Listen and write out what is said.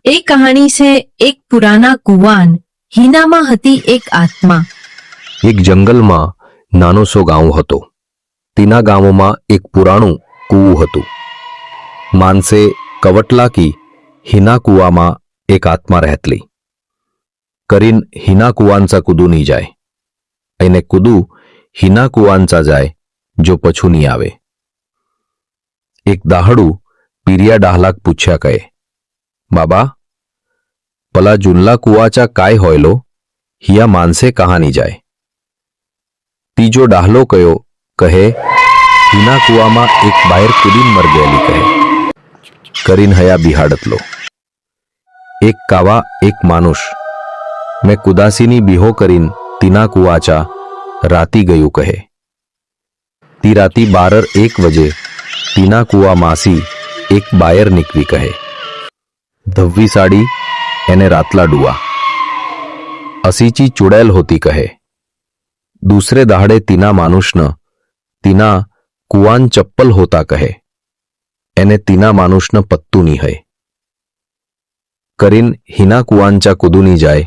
એ કહાણી છે એક પુરાના કુવાન. હિનામાં હતી એક આત્મા. એક જંગલમાં નાનો સો ગાંવ હતો. તેના ગામમાં એક પુરાણું કૂવું હતું. માનસે કવટલા કી हिना कुआं एक आत्मा रहतली. करीन हिना कुआंचा कूदू नहीं जाए अने कूदू हिना कुआंचा जाए जो पछू नहीं आवे. एक दाहड़ू पीरिया डाहलाक पूछ्या कहे, बाबा पला जुनला कुआचा काय होयलो हिया मानसे कहा नहीं जाए. तीजो डाहलो कयो कहे हिना कुआं एक बायर कूदीन मर गયેલી कहे. करीन हया बिहाड़तलो. एक कावा एक मानुष मैं कुदासीनी बिहो करीन तीना कुआचा राती गयु कहे. ती राती 12-1 बजे तीना कुआ मासी एक बायर निकली कहे. धव्वी साड़ी एने रातला डुआ असीची चुड़ैल होती कहे. दूसरे दाहड़े तीना मानुष न तीना कुआन चप्पल होता कहे. एने तीना मानुष न पत्तू नहीं है. करीन हिना कुआंचा कूदू नहीं जाए